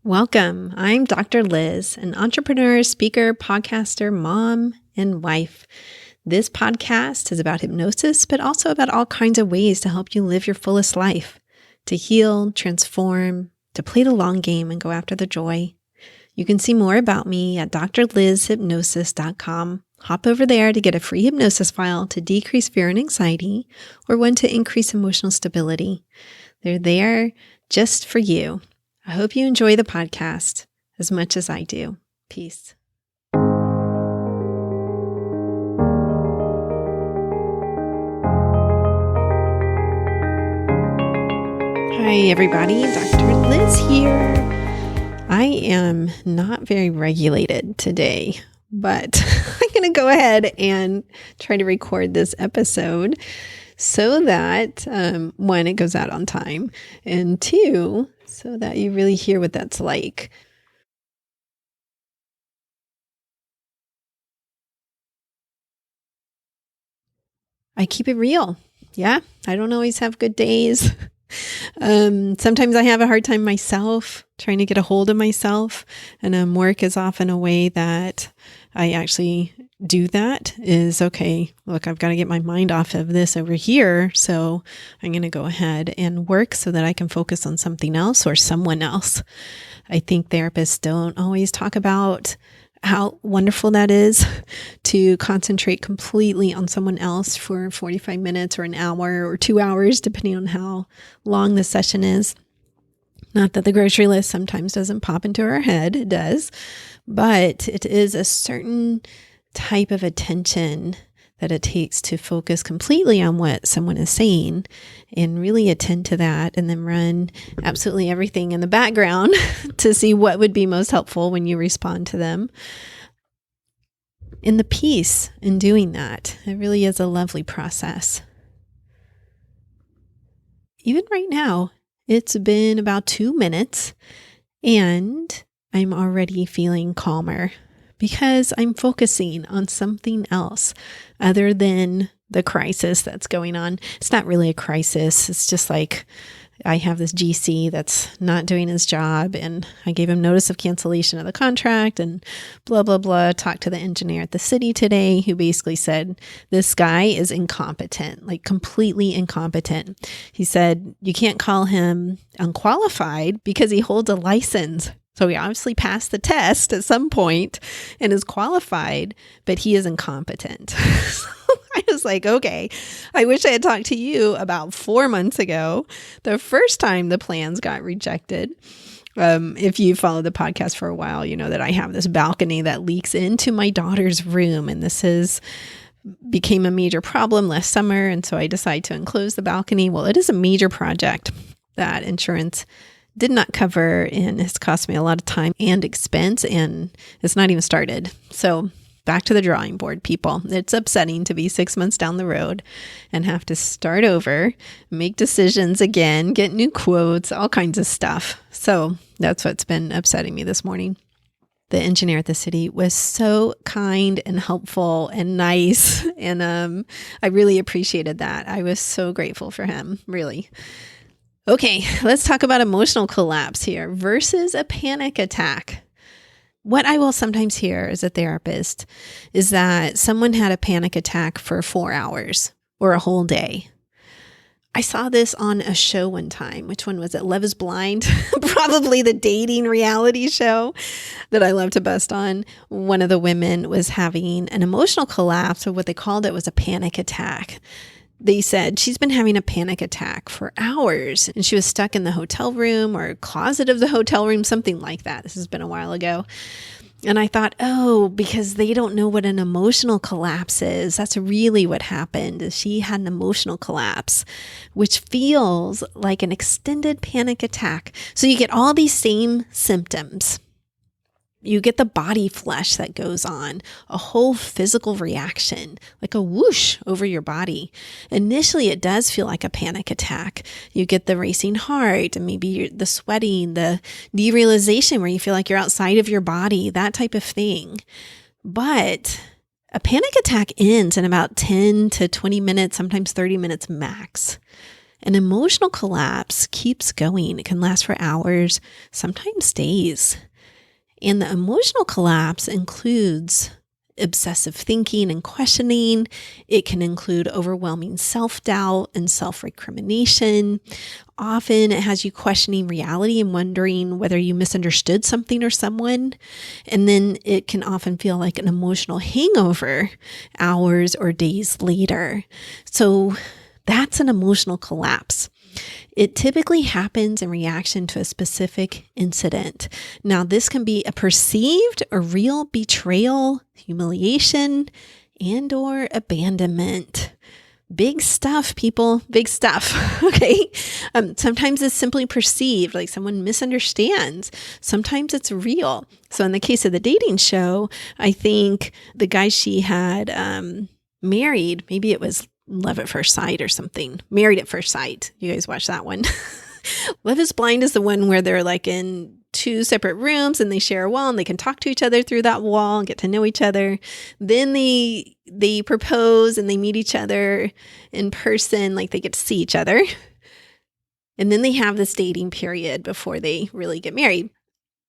Welcome. I'm Dr. Liz, an entrepreneur, speaker, podcaster, mom, and wife. This podcast is about hypnosis, but also about all kinds of ways to help you live your fullest life, to heal, transform, to play the long game and go after the joy. You can see more about me at drlizhypnosis.com. Hop over there to get a free hypnosis file to decrease fear and anxiety, or one to increase emotional stability. They're there just for you. I hope you enjoy the podcast as much as I do. Peace. Hi, everybody. Dr. Liz here. I am not very regulated today, but I'm going to go ahead and try to record this episode so that, one, it goes out on time, and two, so that you really hear what that's like. I keep it real. Yeah, I don't always have good days. Sometimes I have a hard time myself trying to get a hold of myself, and work is often a way that I actually do that. Is okay, look, I've got to get my mind off of this over here, so I'm going to go ahead and work so that I can focus on something else or someone else. I think therapists don't always talk about how wonderful that is to concentrate completely on someone else for 45 minutes or an hour or 2 hours, depending on how long the session is. Not that the grocery list sometimes doesn't pop into our head, it does, but it is a certain type of attention that it takes to focus completely on what someone is saying and really attend to that, and then run absolutely everything in the background to see what would be most helpful when you respond to them. In the peace in doing that, it really is a lovely process. Even right now, it's been about 2 minutes and I'm already feeling calmer, because I'm focusing on something else other than the crisis that's going on. It's not really a crisis. It's just like I have this GC that's not doing his job, and I gave him notice of cancellation of the contract and blah, blah, blah. Talked to the engineer at the city today, who basically said, this guy is incompetent, like completely incompetent. He said, you can't call him unqualified because he holds a license. So he obviously passed the test at some point and is qualified, but he is incompetent. So I was like, okay, I wish I had talked to you about 4 months ago, the first time the plans got rejected. If you follow the podcast for a while, you know that I have this balcony that leaks into my daughter's room, and this became a major problem last summer. And so I decided to enclose the balcony. Well, it is a major project that insurance did not cover, and it's cost me a lot of time and expense, and it's not even started. So back to the drawing board, people. It's upsetting to be 6 months down the road and have to start over, make decisions again, get new quotes, all kinds of stuff. So that's what's been upsetting me this morning. The engineer at the city was so kind and helpful and nice, and I really appreciated that. I was so grateful for him, really. Okay, let's talk about emotional collapse here versus a panic attack. What I will sometimes hear as a therapist is that someone had a panic attack for 4 hours or a whole day. I saw this on a show one time. Which one was it? Love is Blind? Probably the dating reality show that I love to bust on. One of the women was having an emotional collapse, or what they called it was a panic attack. They said she's been having a panic attack for hours, and she was stuck in the hotel room or closet of the hotel room, something like that. This has been a while ago. And I thought, oh, because they don't know what an emotional collapse is. That's really what happened, is she had an emotional collapse, which feels like an extended panic attack. So you get all these same symptoms. You get the body flush that goes on, a whole physical reaction, like a whoosh over your body. Initially, it does feel like a panic attack. You get the racing heart, and maybe the sweating, the derealization where you feel like you're outside of your body, that type of thing. But a panic attack ends in about 10 to 20 minutes, sometimes 30 minutes max. An emotional collapse keeps going. It can last for hours, sometimes days. And the emotional collapse includes obsessive thinking and questioning. It can include overwhelming self-doubt and self-recrimination. Often it has you questioning reality and wondering whether you misunderstood something or someone. And then it can often feel like an emotional hangover hours or days later. So that's an emotional collapse. It typically happens in reaction to a specific incident. Now, this can be a perceived or real betrayal, humiliation, and or abandonment. Big stuff, people, big stuff. Okay. Sometimes it's simply perceived, like someone misunderstands. Sometimes it's real. So in the case of the dating show, I think the guy she had married, maybe it was Love at First Sight or something. Married at First Sight. You guys watch that one. Love is Blind is the one where they're like in two separate rooms and they share a wall and they can talk to each other through that wall and get to know each other. Then they propose and they meet each other in person, like they get to see each other. And then they have this dating period before they really get married.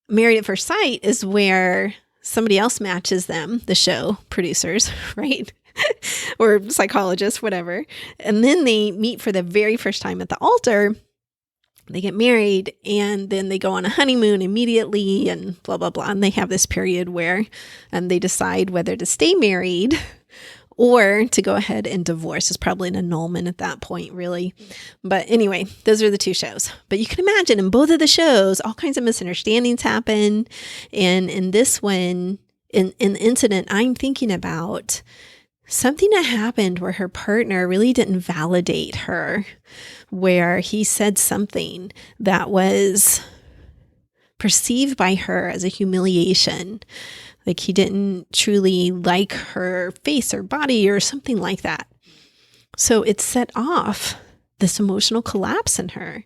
Married at First Sight is where somebody else matches them, the show producers, right? Or psychologists, whatever. And then they meet for the very first time at the altar. They get married and then they go on a honeymoon immediately and blah, blah, blah. And they have this period where they decide whether to stay married or to go ahead and divorce. It's probably an annulment at that point, really. But anyway, those are the two shows. But you can imagine in both of the shows, all kinds of misunderstandings happen. And in this one, in the incident I'm thinking about, something that happened where her partner really didn't validate her, where he said something that was perceived by her as a humiliation. Like he didn't truly like her face or body or something like that. So it set off this emotional collapse in her,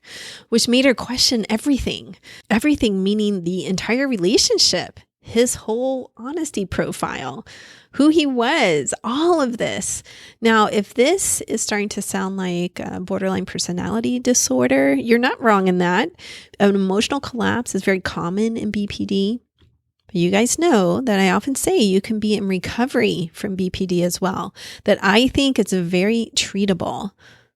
which made her question everything. Everything meaning the entire relationship, his whole honesty profile, who he was, all of this. Now, if this is starting to sound like a borderline personality disorder, you're not wrong in that. An emotional collapse is very common in BPD. You guys know that I often say you can be in recovery from BPD as well, that I think it's very treatable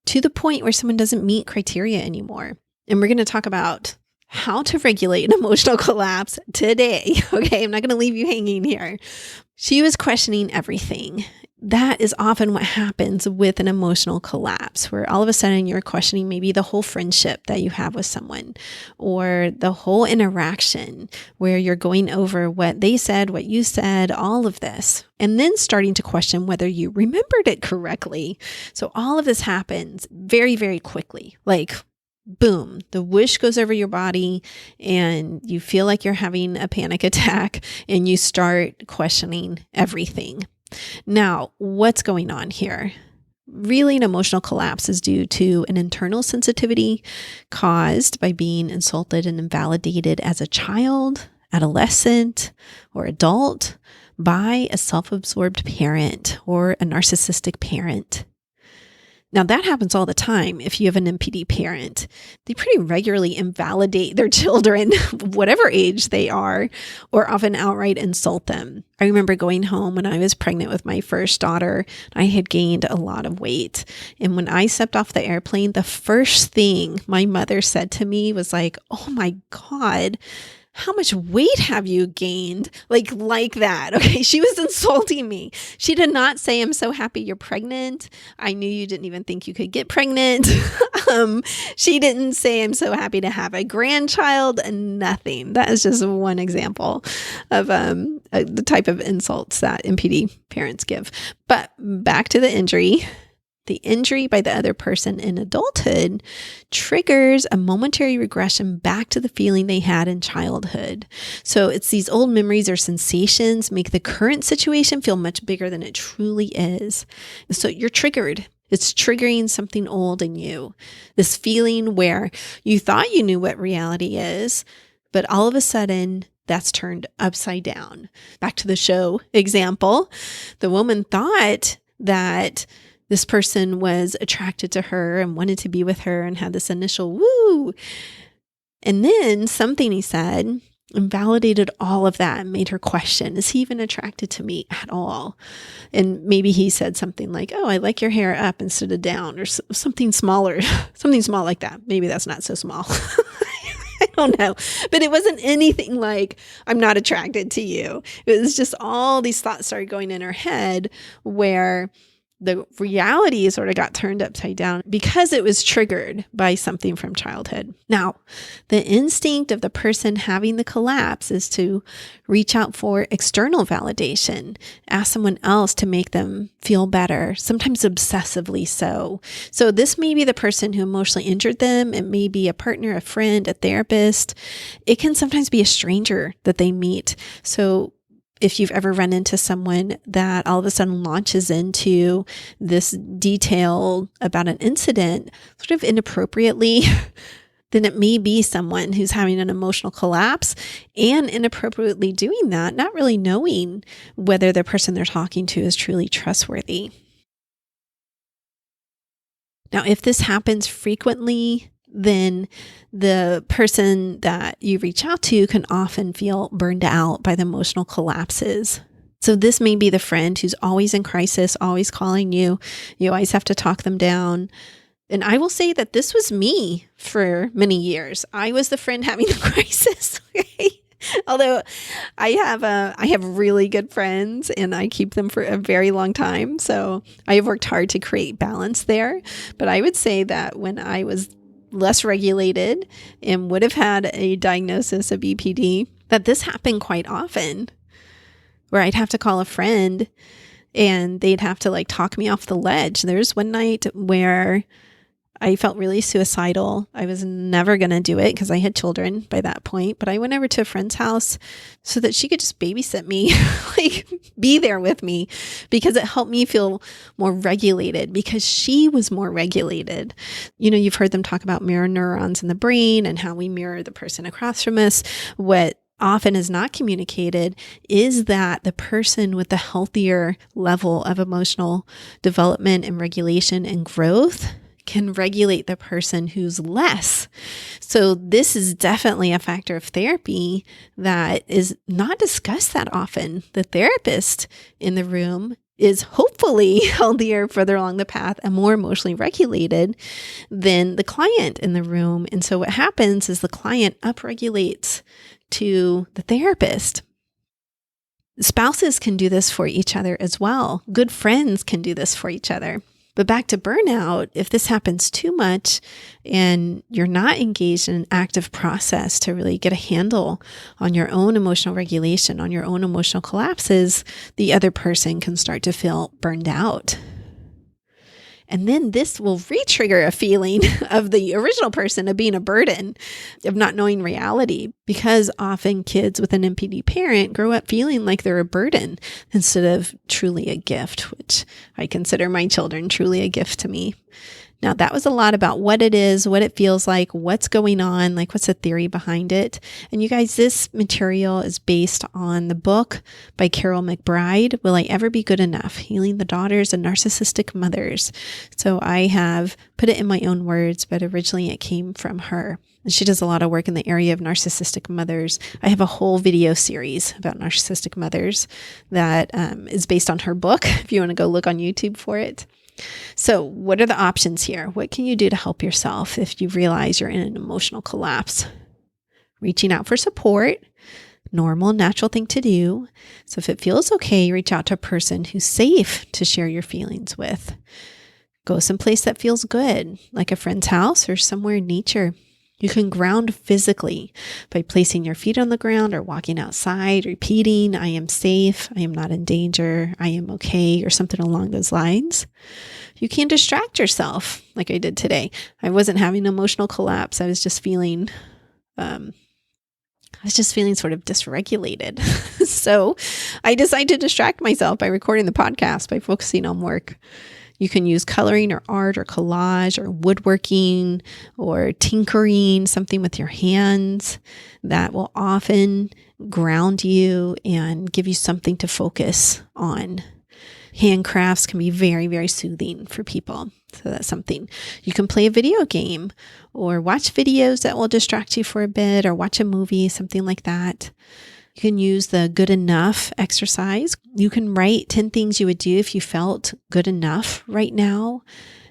to the point where someone doesn't meet criteria anymore. And we're going to talk about how to regulate an emotional collapse today. Okay, I'm not going to leave you hanging here. She was questioning everything. That is often what happens with an emotional collapse, where all of a sudden you're questioning maybe the whole friendship that you have with someone or the whole interaction, where you're going over what they said, what you said, all of this, and then starting to question whether you remembered it correctly. So all of this happens very, very quickly. Like, boom, the whoosh goes over your body and you feel like you're having a panic attack and you start questioning everything. Now, what's going on here? Really, an emotional collapse is due to an internal sensitivity caused by being insulted and invalidated as a child, adolescent, or adult by a self-absorbed parent or a narcissistic parent. Now, that happens all the time if you have an NPD parent. They pretty regularly invalidate their children, whatever age they are, or often outright insult them. I remember going home when I was pregnant with my first daughter. I had gained a lot of weight. And when I stepped off the airplane, the first thing my mother said to me was like, "Oh my God, how much weight have you gained?" Like that. Okay. She was insulting me. She did not say, "I'm so happy you're pregnant. I knew you didn't even think you could get pregnant." She didn't say, "I'm so happy to have a grandchild," and nothing. That is just one example of the type of insults that NPD parents give. But back to the injury. The injury by the other person in adulthood triggers a momentary regression back to the feeling they had in childhood. So it's these old memories or sensations make the current situation feel much bigger than it truly is. So you're triggered. It's triggering something old in you. This feeling where you thought you knew what reality is, but all of a sudden that's turned upside down. Back to the show example, the woman thought that This person was attracted to her and wanted to be with her and had this initial woo. And then something he said invalidated all of that and made her question, is he even attracted to me at all? And maybe he said something like, oh, I like your hair up instead of down, or something smaller, something small like that. Maybe that's not so small. I don't know. But it wasn't anything like, I'm not attracted to you. It was just all these thoughts started going in her head where the reality sort of got turned upside down because it was triggered by something from childhood. Now, the instinct of the person having the collapse is to reach out for external validation, ask someone else to make them feel better, sometimes obsessively so. So this may be the person who emotionally injured them. It may be a partner, a friend, a therapist. It can sometimes be a stranger that they meet. So if you've ever run into someone that all of a sudden launches into this detail about an incident sort of inappropriately, then it may be someone who's having an emotional collapse and inappropriately doing that, not really knowing whether the person they're talking to is truly trustworthy. Now, if this happens frequently, then the person that you reach out to can often feel burned out by the emotional collapses. So this may be the friend who's always in crisis, always calling you. You always have to talk them down. And I will say that this was me for many years. I was the friend having the crisis. Okay? Although I have really good friends and I keep them for a very long time. So I have worked hard to create balance there. But I would say that when I was less regulated and would have had a diagnosis of BPD, that this happened quite often, where I'd have to call a friend and they'd have to talk me off the ledge. There's one night where I felt really suicidal. I was never going to do it because I had children by that point, but I went over to a friend's house so that she could just babysit me, be there with me, because it helped me feel more regulated because she was more regulated. You've heard them talk about mirror neurons in the brain and how we mirror the person across from us. What often is not communicated is that the person with the healthier level of emotional development and regulation and growth can regulate the person who's less. So this is definitely a factor of therapy that is not discussed that often. The therapist in the room is hopefully healthier further along the path and more emotionally regulated than the client in the room. And so what happens is the client upregulates to the therapist. Spouses can do this for each other as well. Good friends can do this for each other. But back to burnout, if this happens too much and you're not engaged in an active process to really get a handle on your own emotional regulation, on your own emotional collapses, the other person can start to feel burned out. And then this will re-trigger a feeling of the original person of being a burden, of not knowing reality, because often kids with an NPD parent grow up feeling like they're a burden instead of truly a gift, which I consider my children truly a gift to me. Now, that was a lot about what it is, what it feels like, what's going on, what's the theory behind it. And you guys, this material is based on the book by Karyl McBride, Will I Ever Be Good Enough? Healing the Daughters of Narcissistic Mothers. So I have put it in my own words, but originally it came from her. And she does a lot of work in the area of narcissistic mothers. I have a whole video series about narcissistic mothers that is based on her book, if you want to go look on YouTube for it. So what are the options here? What can you do to help yourself if you realize you're in an emotional collapse? Reaching out for support, normal, natural thing to do. So if it feels okay, reach out to a person who's safe to share your feelings with. Go someplace that feels good, like a friend's house or somewhere in nature. You can ground physically by placing your feet on the ground or walking outside, repeating, I am safe, I am not in danger, I am okay, or something along those lines. You can distract yourself like I did today. I wasn't having an emotional collapse. I was just feeling sort of dysregulated. So I decided to distract myself by recording the podcast, by focusing on work. You can use coloring or art or collage or woodworking or tinkering, something with your hands that will often ground you and give you something to focus on. Handcrafts can be very, very soothing for people. So that's something. You can play a video game or watch videos that will distract you for a bit, or watch a movie, something like that. You can use the good enough exercise. You can write 10 things you would do if you felt good enough right now,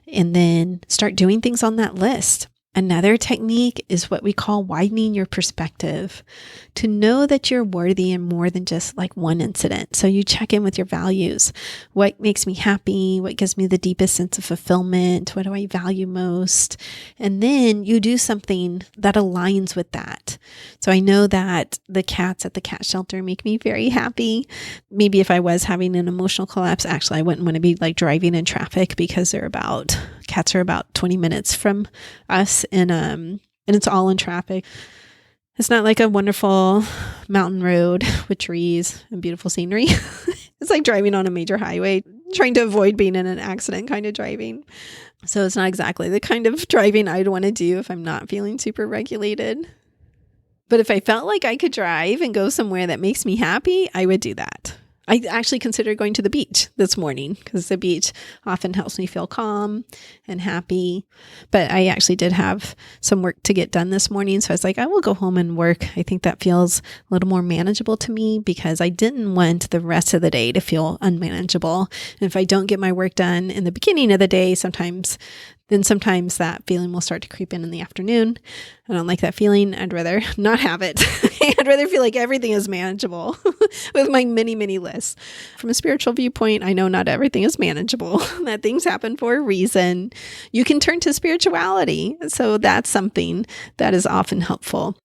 and then start doing things on that list. Another technique is what we call widening your perspective, to know that you're worthy in more than just like one incident. So you check in with your values. What makes me happy? What gives me the deepest sense of fulfillment? What do I value most? And then you do something that aligns with that. So I know that the cats at the cat shelter make me very happy. Maybe if I was having an emotional collapse, actually, I wouldn't want to be like driving in traffic, because cats are about 20 minutes from us, and it's all in traffic. It's not like a wonderful mountain road with trees and beautiful scenery. It's like driving on a major highway, trying to avoid being in an accident kind of driving. So it's not exactly the kind of driving I'd want to do if I'm not feeling super regulated. But if I felt like I could drive and go somewhere that makes me happy, I would do that. I actually considered going to the beach this morning, because the beach often helps me feel calm and happy. But I actually did have some work to get done this morning. So I was like, I will go home and work. I think that feels a little more manageable to me, because I didn't want the rest of the day to feel unmanageable. And if I don't get my work done in the beginning of the day, sometimes that feeling will start to creep in the afternoon. I don't like that feeling. I'd rather not have it. I'd rather feel like everything is manageable with my many, many lists. From a spiritual viewpoint, I know not everything is manageable, that things happen for a reason. You can turn to spirituality. So that's something that is often helpful.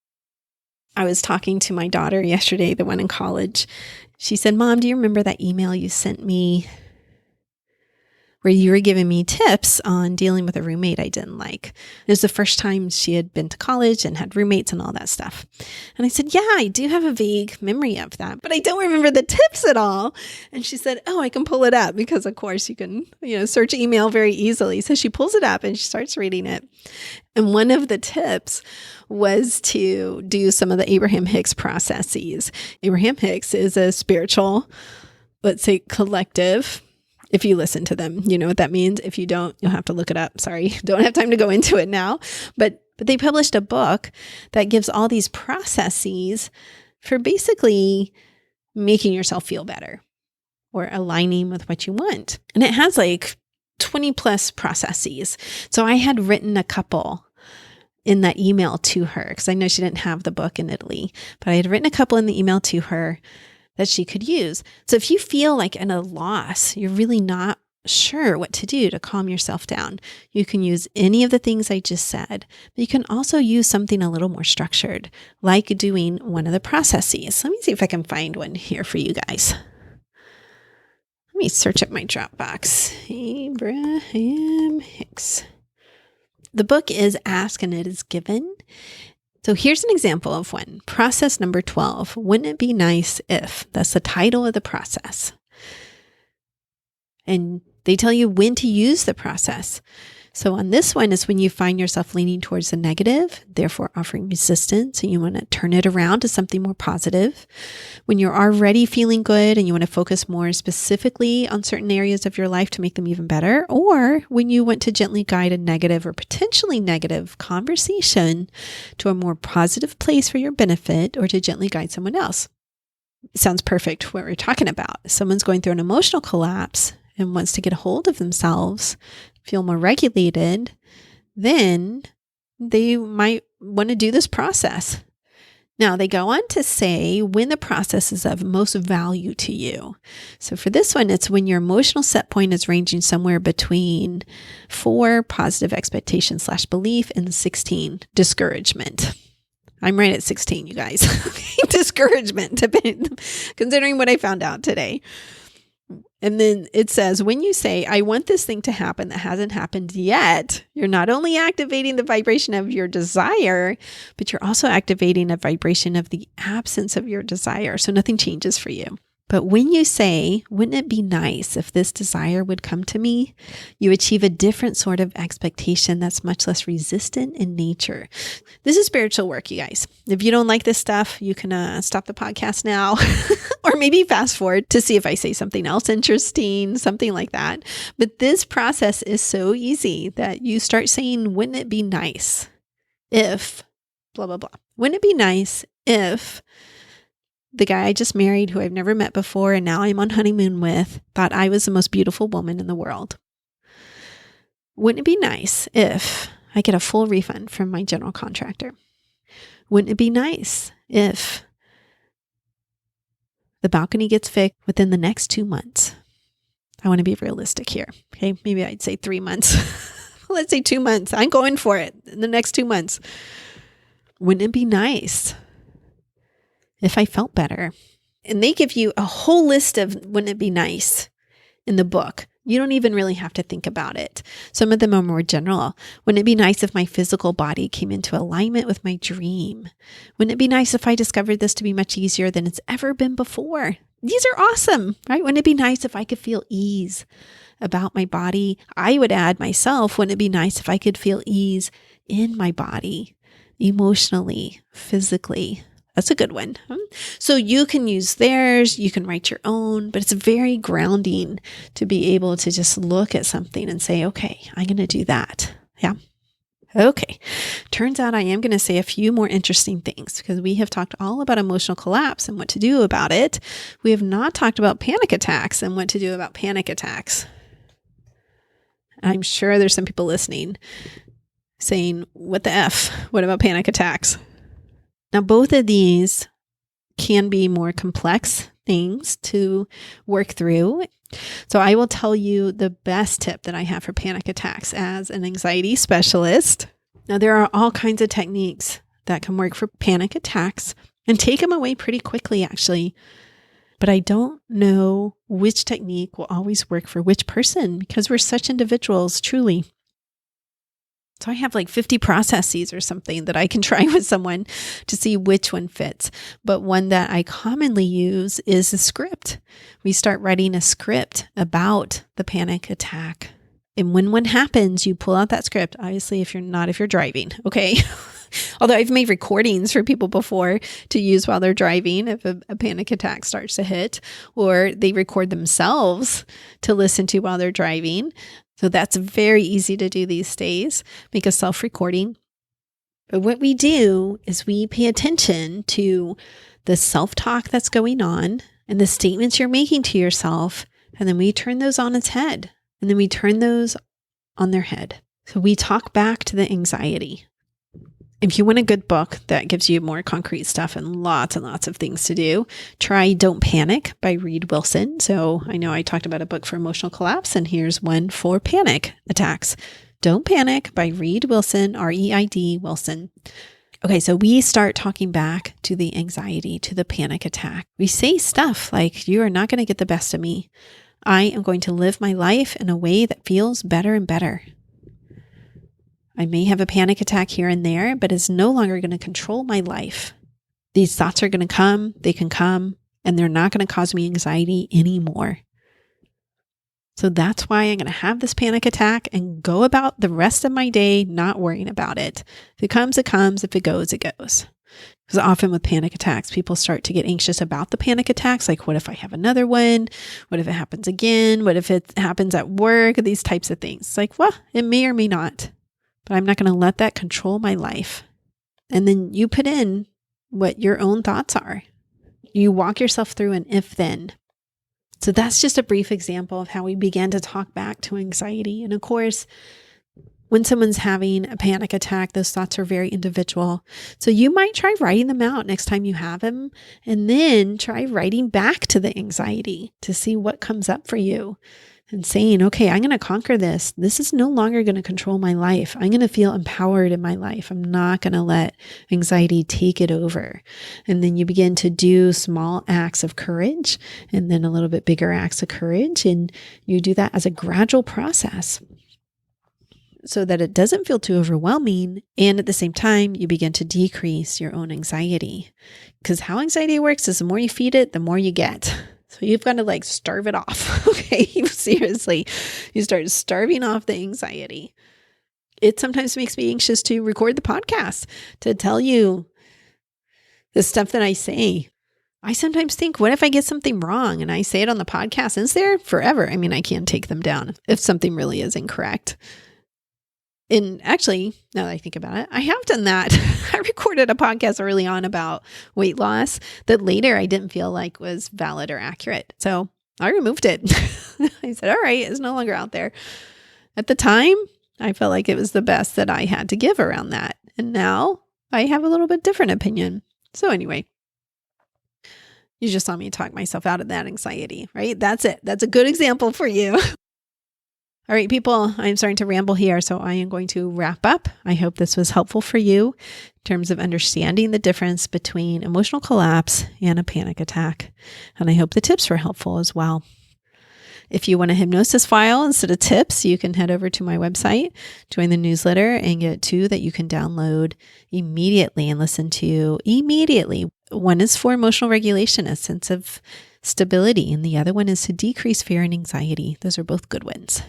I was talking to my daughter yesterday, the one in college. She said, "Mom, do you remember that email you sent me where you were giving me tips on dealing with a roommate I didn't like?" It was the first time she had been to college and had roommates and all that stuff. And I said, "Yeah, I do have a vague memory of that, but I don't remember the tips at all." And she said, "Oh, I can pull it up," because of course you can, search email very easily. So she pulls it up and she starts reading it. And one of the tips was to do some of the Abraham Hicks processes. Abraham Hicks is a spiritual, let's say, collective. If you listen to them, you know what that means. If you don't, you'll have to look it up. Sorry, don't have time to go into it now. But they published a book that gives all these processes for basically making yourself feel better or aligning with what you want. And it has like 20 plus processes. So I had written a couple in that email to her, because I know she didn't have the book in Italy, but I had written a couple in the email to her that she could use. So if you feel like in a loss, you're really not sure what to do to calm yourself down, you can use any of the things I just said, but you can also use something a little more structured, like doing one of the processes. Let me see if I can find one here for you guys. Let me search up my Dropbox. Abraham Hicks. The book is Ask and It Is Given. So here's an example of one. Process number 12. Wouldn't it be nice if? That's the title of the process. And they tell you when to use the process. So on this one is when you find yourself leaning towards the negative, therefore offering resistance, and you want to turn it around to something more positive. When you're already feeling good and you want to focus more specifically on certain areas of your life to make them even better, or when you want to gently guide a negative or potentially negative conversation to a more positive place for your benefit, or to gently guide someone else. It sounds perfect what we're talking about. If someone's going through an emotional collapse and wants to get a hold of themselves, feel more regulated, then they might want to do this process. Now, they go on to say when the process is of most value to you. So for this one, it's when your emotional set point is ranging somewhere between 4, positive expectation / belief, and 16, discouragement. I'm right at 16, you guys. Discouragement, considering what I found out today. And then it says, when you say, I want this thing to happen that hasn't happened yet, you're not only activating the vibration of your desire, but you're also activating a vibration of the absence of your desire. So nothing changes for you. But when you say, wouldn't it be nice if this desire would come to me? You achieve a different sort of expectation that's much less resistant in nature. This is spiritual work, you guys. If you don't like this stuff, you can stop the podcast now or maybe fast forward to see if I say something else interesting, something like that. But this process is so easy that you start saying, wouldn't it be nice if blah, blah, blah. Wouldn't it be nice if the guy I just married, who I've never met before and now I'm on honeymoon with, thought I was the most beautiful woman in the world? Wouldn't it be nice if I get a full refund from my general contractor? Wouldn't it be nice if the balcony gets fixed within the next 2 months? I want to be realistic here. Okay, maybe I'd say 3 months. Let's say 2 months. I'm going for it in the next 2 months. Wouldn't it be nice if I felt better? And they give you a whole list of wouldn't it be nice in the book. You don't even really have to think about it. Some of them are more general. Wouldn't it be nice if my physical body came into alignment with my dream? Wouldn't it be nice if I discovered this to be much easier than it's ever been before? These are awesome, right? Wouldn't it be nice if I could feel ease about my body? I would add myself, wouldn't it be nice if I could feel ease in my body, emotionally, physically? That's a good one. So you can use theirs, you can write your own, but it's very grounding to be able to just look at something and say, okay, I'm going to do that. Yeah. Okay. Turns out I am going to say a few more interesting things because we have talked all about emotional collapse and what to do about it. We have not talked about panic attacks and what to do about panic attacks. I'm sure there's some people listening saying, what the F? What about panic attacks? Now, both of these can be more complex things to work through. So I will tell you the best tip that I have for panic attacks as an anxiety specialist. Now, there are all kinds of techniques that can work for panic attacks and take them away pretty quickly, actually. But I don't know which technique will always work for which person because we're such individuals, truly. So I have like 50 processes or something that I can try with someone to see which one fits. But one that I commonly use is a script. We start writing a script about the panic attack. And when one happens, you pull out that script. Obviously, if you're driving, okay? Although I've made recordings for people before to use while they're driving if a panic attack starts to hit, or they record themselves to listen to while they're driving. So that's very easy to do these days, make a self-recording. But what we do is we pay attention to the self-talk that's going on and the statements you're making to yourself, and then we turn those on its head, and then we turn those on their head. So we talk back to the anxiety. If you want a good book that gives you more concrete stuff and lots of things to do, try Don't Panic by Reid Wilson. So I know I talked about a book for emotional collapse, and here's one for panic attacks. Don't Panic by Reid Wilson, R-E-I-D Wilson. Okay, so we start talking back to the anxiety, to the panic attack. We say stuff like, you are not going to get the best of me. I am going to live my life in a way that feels better and better. I may have a panic attack here and there, but it's no longer going to control my life. These thoughts are going to come, they can come, and they're not going to cause me anxiety anymore. So that's why I'm going to have this panic attack and go about the rest of my day not worrying about it. If it comes, it comes. If it goes, it goes. Because often with panic attacks, people start to get anxious about the panic attacks. Like, what if I have another one? What if it happens again? What if it happens at work? These types of things. It's like, well, it may or may not. But I'm not going to let that control my life. And then you put in what your own thoughts are. You walk yourself through an if-then. So that's just a brief example of how we began to talk back to anxiety. And of course, when someone's having a panic attack, those thoughts are very individual. So you might try writing them out next time you have them, and then try writing back to the anxiety to see what comes up for you. And saying, okay, I'm going to conquer this. This is no longer going to control my life. I'm going to feel empowered in my life. I'm not going to let anxiety take it over. And then you begin to do small acts of courage and then a little bit bigger acts of courage. And you do that as a gradual process so that it doesn't feel too overwhelming. And at the same time, you begin to decrease your own anxiety. Because how anxiety works is the more you feed it, the more you get. So you've got to like starve it off. Okay. Seriously, you start starving off the anxiety. It sometimes makes me anxious to record the podcast, to tell you the stuff that I say. I sometimes think, what if I get something wrong and I say it on the podcast and it's there forever? I mean, I can't take them down if something really is incorrect. And actually, now that I think about it, I have done that. I recorded a podcast early on about weight loss that later I didn't feel like was valid or accurate. So I removed it. I said, all right, it's no longer out there. At the time, I felt like it was the best that I had to give around that. And now I have a little bit different opinion. So anyway, you just saw me talk myself out of that anxiety, right? That's it. That's a good example for you. All right, people, I'm starting to ramble here, so I am going to wrap up. I hope this was helpful for you in terms of understanding the difference between emotional collapse and a panic attack. And I hope the tips were helpful as well. If you want a hypnosis file instead of tips, you can head over to my website, join the newsletter, and get 2 that you can download immediately and listen to immediately. One is for emotional regulation, a sense of stability, and the other one is to decrease fear and anxiety. Those are both good ones.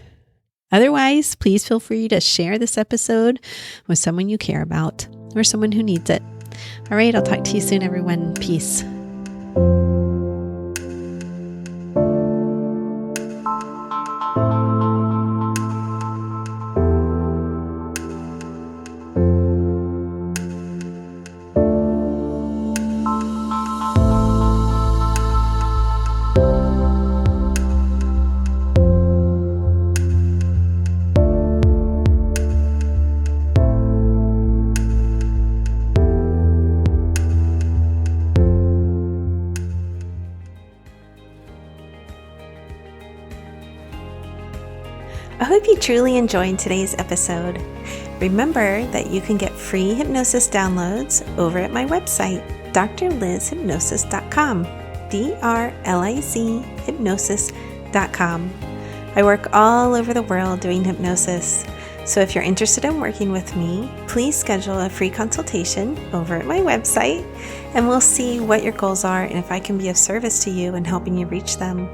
Otherwise, please feel free to share this episode with someone you care about or someone who needs it. All right, I'll talk to you soon, everyone. Peace. I hope you truly enjoyed today's episode. Remember that you can get free hypnosis downloads over at my website, drlizhypnosis.com, DRLIZ hypnosis.com. I work all over the world doing hypnosis. So if you're interested in working with me, please schedule a free consultation over at my website, and we'll see what your goals are and if I can be of service to you in helping you reach them.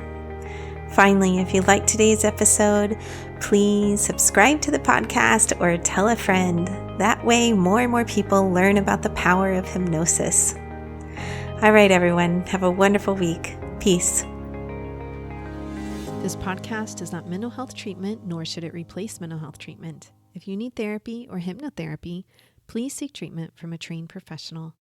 Finally, if you liked today's episode, please subscribe to the podcast or tell a friend. That way, more and more people learn about the power of hypnosis. All right, everyone, have a wonderful week. Peace. This podcast is not mental health treatment, nor should it replace mental health treatment. If you need therapy or hypnotherapy, please seek treatment from a trained professional.